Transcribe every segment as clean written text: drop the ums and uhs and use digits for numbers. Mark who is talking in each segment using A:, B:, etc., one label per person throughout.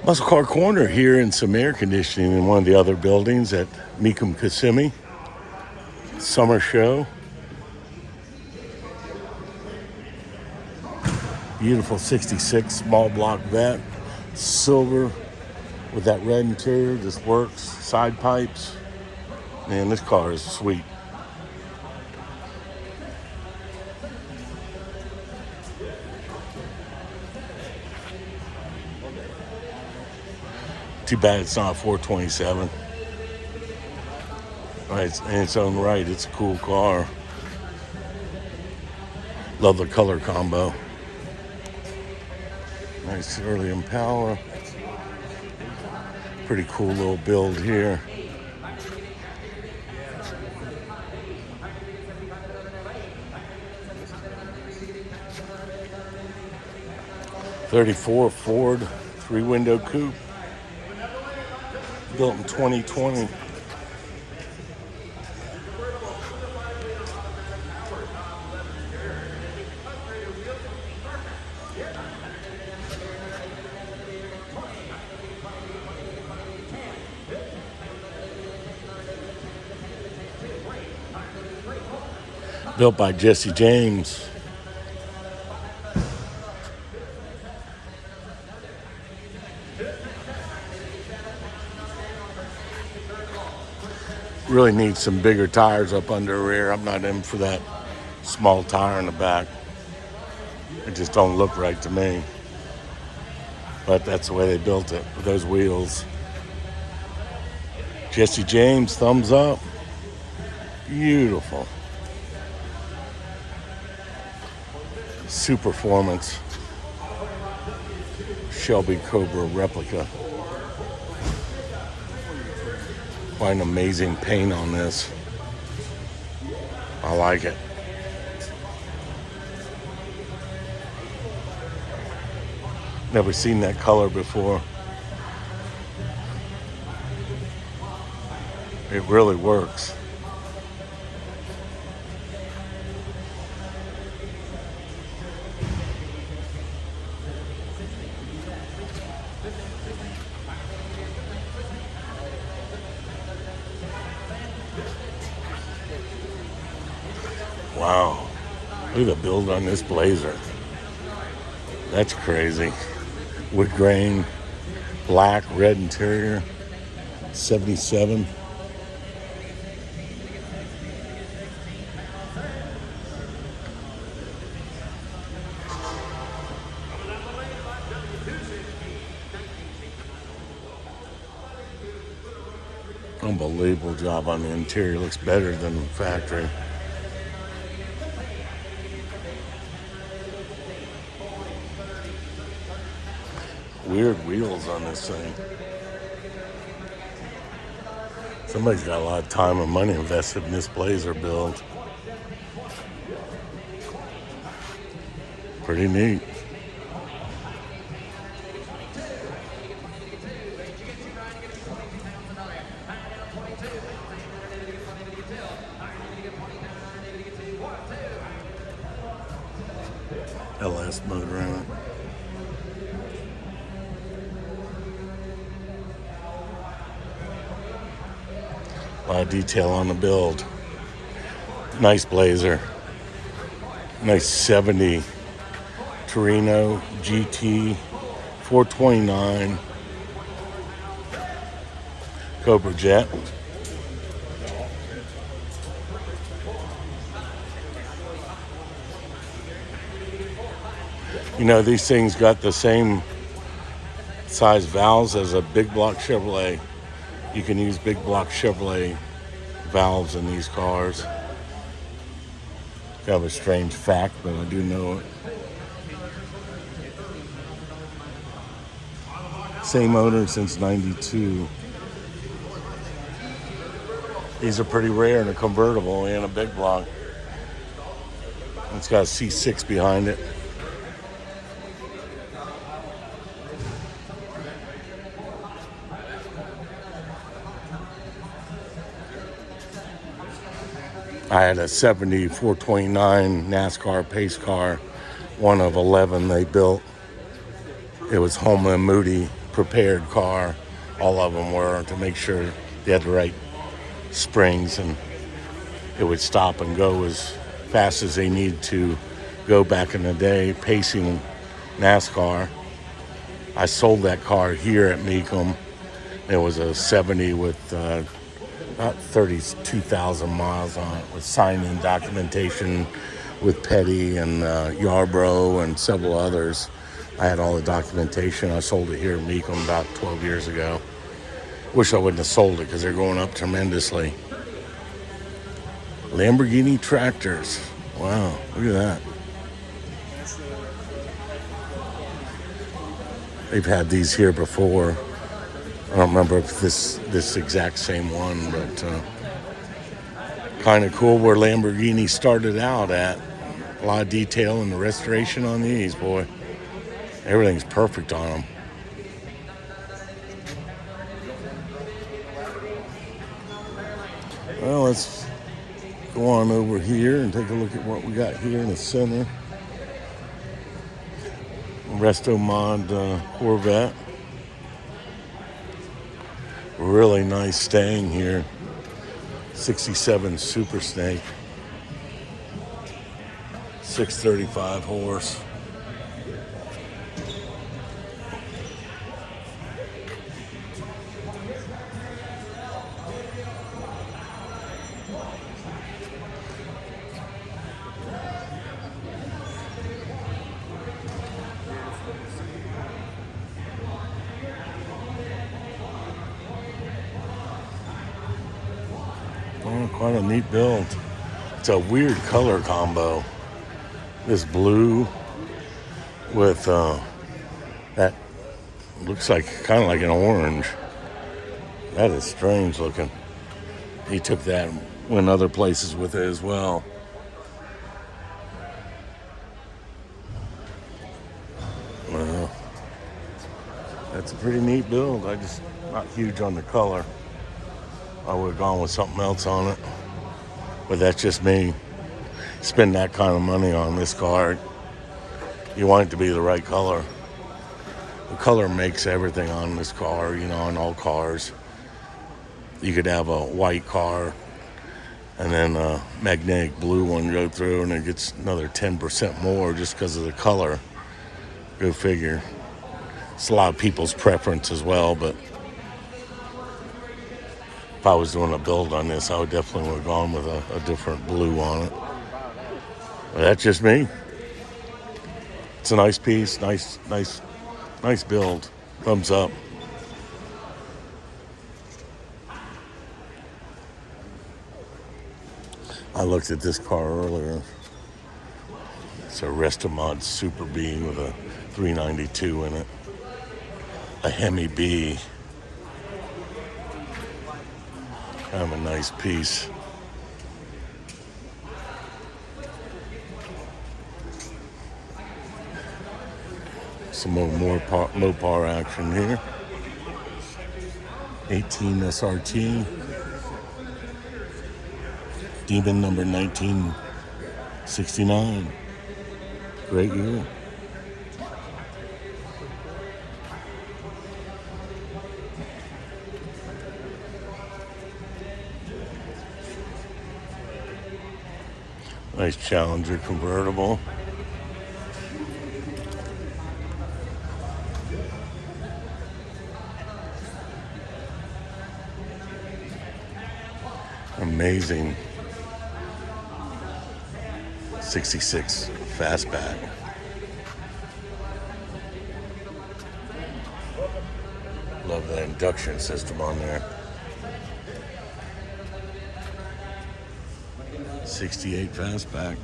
A: Muscle Car Corner here in some air conditioning in one of the other buildings at Mecum Kissimmee. Summer show. Beautiful 66 small block vet. Silver with that red interior. Just works. Side pipes. Man, this car is sweet. Too bad it's not 427. Right, in its own right, it's a cool car. Love the color combo. Nice early Impala. Pretty cool little build here. '34 Ford 3-window coupe. Built in 2020. Built by Jesse James. Really needs some bigger tires up under rear. I'm not in for that small tire in the back. It just don't look right to me. But that's the way they built it with those wheels. Jesse James, thumbs up. Beautiful. Superformance. Shelby Cobra replica. Quite an amazing paint on this. I like it. Never seen that color before. It really works. Wow. Look at the build on this Blazer. That's crazy. Wood grain, black, red interior, 77. Unbelievable job on the interior. Looks better than the factory. Weird wheels on this thing. Somebody's got a lot of time and money invested in this Blazer build. Pretty neat. LS motor in it. A lot of detail on the build. Nice Blazer. Nice 70 Torino GT 429 Cobra Jet. You know, these things got the same size valves as a big block Chevrolet. You can use big block Chevrolet valves in these cars. Kind of a strange fact, but I do know it. Same owner since '92. These are pretty rare in a convertible and a big block. It's got a C6 behind it. I had a 70 429 NASCAR pace car, one of 11 they built. It was Homeland Moody prepared car. All of them were, to make sure they had the right springs and it would stop and go as fast as they needed to go back in the day, pacing NASCAR. I sold that car here at Mecum. It was a 70 with about 32,000 miles on it, with sign-in documentation with Petty and Yarbrough and several others. I had all the documentation. I sold it here at Mecum about 12 years ago. Wish I wouldn't have sold it because they're going up tremendously. Lamborghini tractors. Wow, look at that. They've had these here before. I don't remember if this exact same one, but kind of cool where Lamborghini started out at. A lot of detail in the restoration on these, boy. Everything's perfect on them. Well, let's go on over here and take a look at what we got here in the center. Resto Mod Corvette. Really nice staying here. 67 Super Snake. 635 horse. Oh, quite a neat build. It's a weird color combo. This blue with that looks like kind of like an orange. That is strange looking. He took that and went other places with it as well. Well, that's a pretty neat build. I just not huge on the color. I would have gone with something else on it, but that's just me. Spend that kind of money on this car, you want it to be the right color. The color makes everything on this car, you know, on all cars. You could have a white car and then a magnetic blue one go through and it gets another 10% more just because of the color. Go figure. It's a lot of people's preference as well, but if I was doing a build on this, I would definitely would have gone with a different blue on it. But that's just me. It's a nice piece, nice build. Thumbs up. I looked at this car earlier. It's a Restomod Super B with a 392 in it. A Hemi B. Kind of a nice piece. Some more Mopar action here. 18 SRT. Demon number 1969. Great year. Nice Challenger convertible. Amazing 66 fastback. Love that induction system on there. 68 fastback.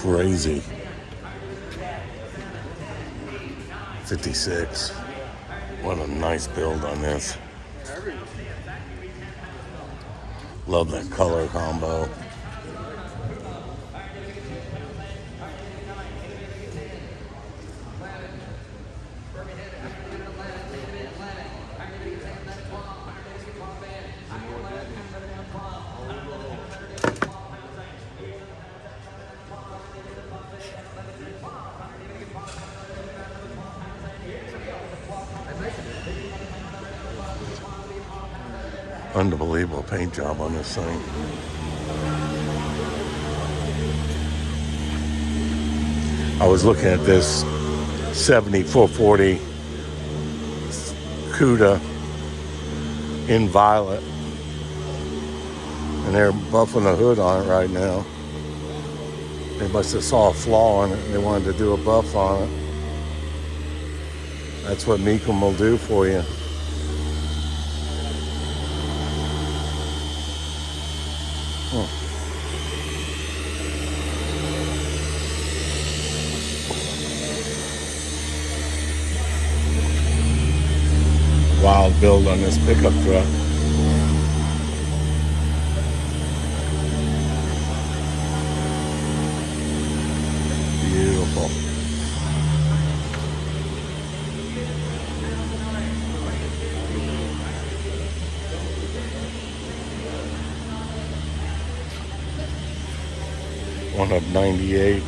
A: Crazy. 56. What a nice build on this. Love that color combo. Unbelievable paint job on this thing. I was looking at this 7440 Cuda in violet, and they're buffing the hood on it right now. They must have saw a flaw in it and they wanted to do a buff on it. That's what Mecum will do for you. Wild build on this pickup truck. Beautiful. One of 98.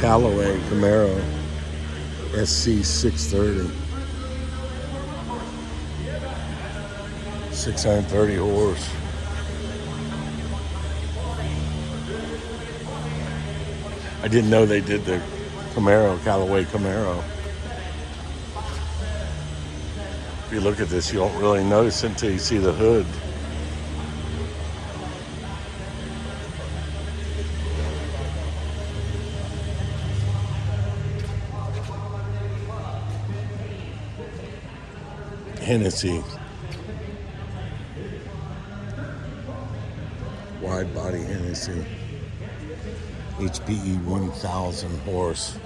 A: Callaway Camaro SC 630. 630 horse. I didn't know they did the Camaro, Callaway Camaro. If you look at this, you don't really notice it until you see the hood. Hennessy. Wide body Hennessy. HPE 1000 horse.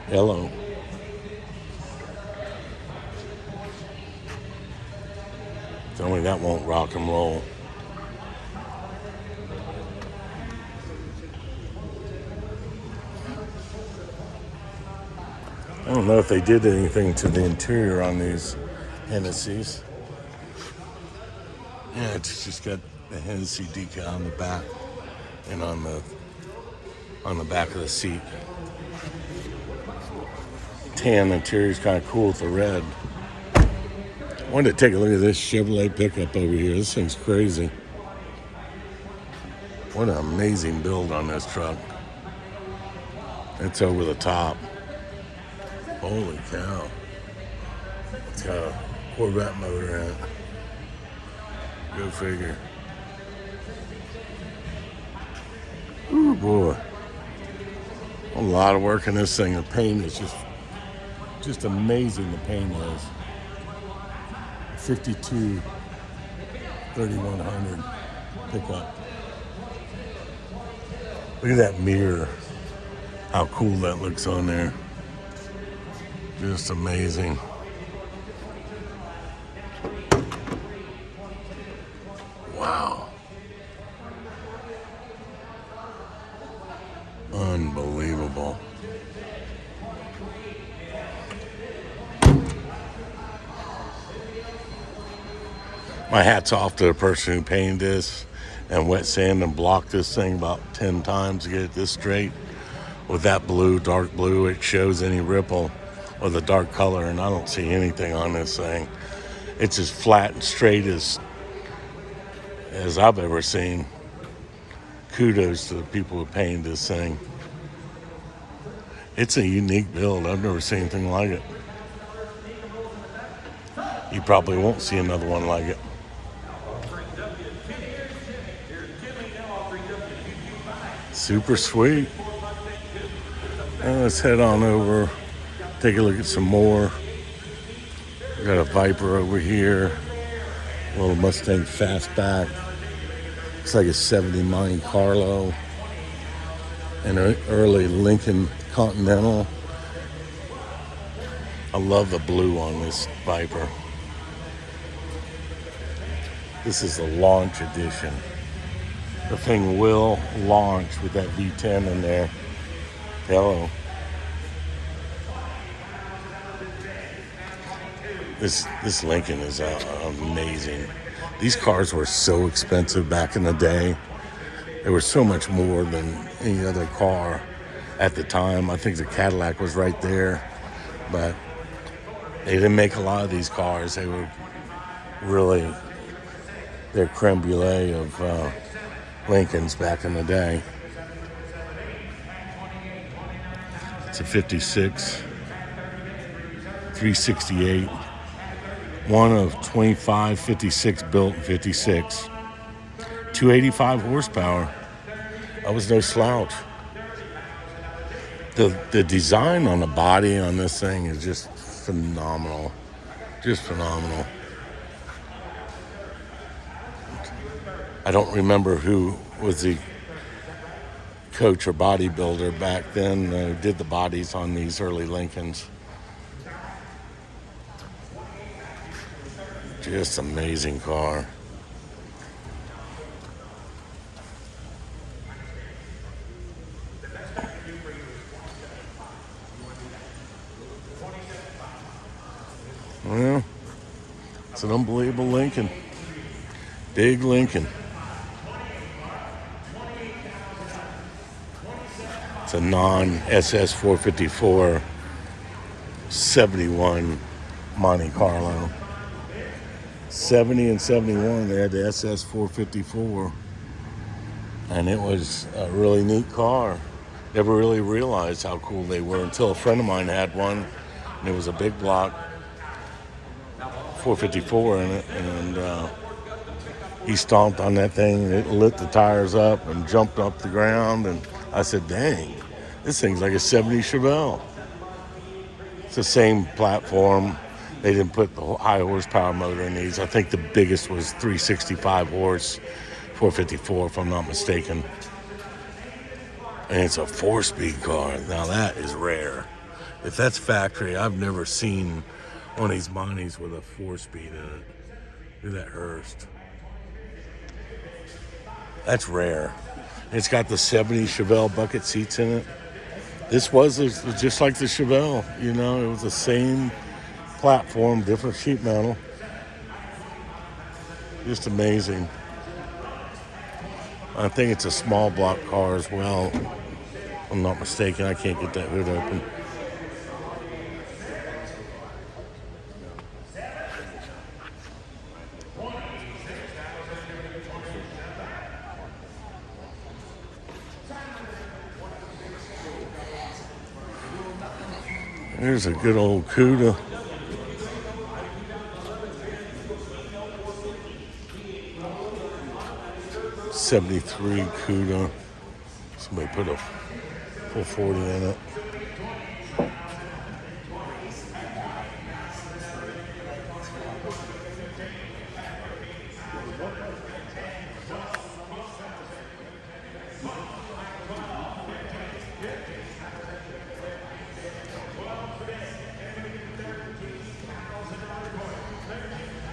A: Hello. Tell me that won't rock and roll. I don't know if they did anything to the interior on these Hennessy's. Yeah, it's just got the Hennessy decal on the back and on the back of the seat. Tan interior is kind of cool with the red. I wanted to take a look at this Chevrolet pickup over here. This thing's crazy. What an amazing build on this truck. It's over the top. Holy cow. It's got a Corvette motor in it. Go figure. Ooh, boy. A lot of work in this thing. The paint is just amazing, the paint is. 52 3100 pickup. Look at that mirror. How cool that looks on there. Just amazing. Wow. Unbelievable. My hat's off to the person who painted this and wet sand and blocked this thing about 10 times to get it this straight. With that blue, dark blue, it shows any ripple with a dark color, and I don't see anything on this thing. It's as flat and straight as I've ever seen. Kudos to the people who painted this thing. It's a unique build. I've never seen anything like it. You probably won't see another one like it. Super sweet. Let's head on over, take a look at some more Got a Viper over here. A little Mustang Fastback. Looks like a 70 Monte Carlo. And an early Lincoln Continental. I love the blue on this Viper. This is the launch edition. The thing will launch with that V10 in there. Hello. This Lincoln is amazing. These cars were so expensive back in the day. They were so much more than any other car at the time. I think the Cadillac was right there, but they didn't make a lot of these cars. They were really their creme brulee of Lincolns back in the day. It's a 56, 368, one of 25 56 built in 56, 285 horsepower. That was no slouch. The design on the body on this thing is just phenomenal. Just phenomenal. I don't remember who was the coach or bodybuilder back then who did the bodies on these early Lincolns. Just amazing car. Well, it's an unbelievable Lincoln. Big Lincoln. It's a non-SS 454 71 Monte Carlo. 70 and 71, they had the SS 454. And it was a really neat car. Never really realized how cool they were until a friend of mine had one. And it was a big block 454 in it. And he stomped on that thing, and it lit the tires up and jumped up the ground. And I said, dang, this thing's like a 70 Chevelle. It's the same platform. They didn't put the high horsepower motor in these. I think the biggest was 365 horse, 454 if I'm not mistaken. And it's a 4-speed car. Now that is rare. If that's factory, I've never seen one of these Montes with a 4-speed in it. Look at that Hearst. That's rare. It's got the 70 Chevelle bucket seats in it. This was just like the Chevelle, you know, it was the same platform, different sheet metal. Just amazing. I think it's a small block car as well. If I'm not mistaken. I can't get that hood open. There's a good old Cuda. '73 Cuda. Somebody put a 440 in it.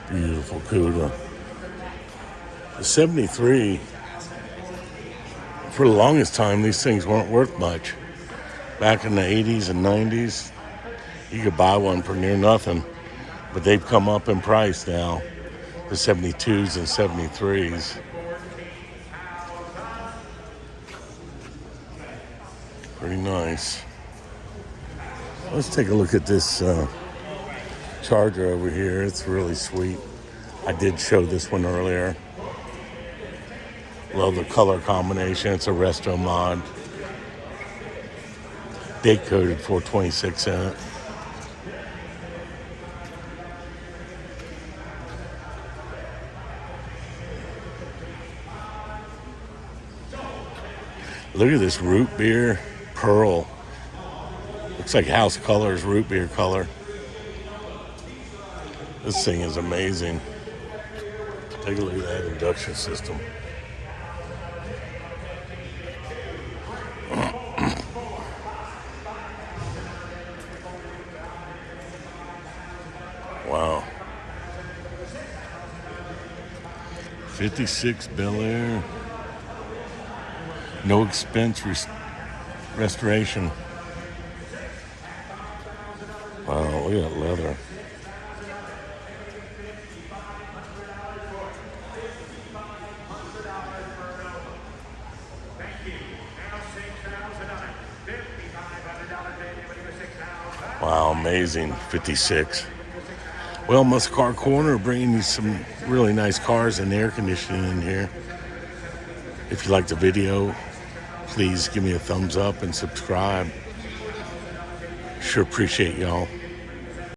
A: Beautiful Cuda. The 73, for the longest time, these things weren't worth much. Back in the 80s and 90s, you could buy one for near nothing. But they've come up in price now, the 72s and 73s. Pretty nice. Let's take a look at this Charger over here. It's really sweet. I did show this one earlier. Love the color combination. It's a resto mod. Date coded 426 in it. Look at this root beer pearl. Looks like house colors, root beer color. This thing is amazing. Take a look at that induction system. Wow. 56 Bel Air. No expense restoration. Wow, look at that leather. Wow, amazing. 56. Well, Muscle Car Corner bringing you some really nice cars and air conditioning in here. If you liked the video, please give me a thumbs up and subscribe. Sure appreciate y'all.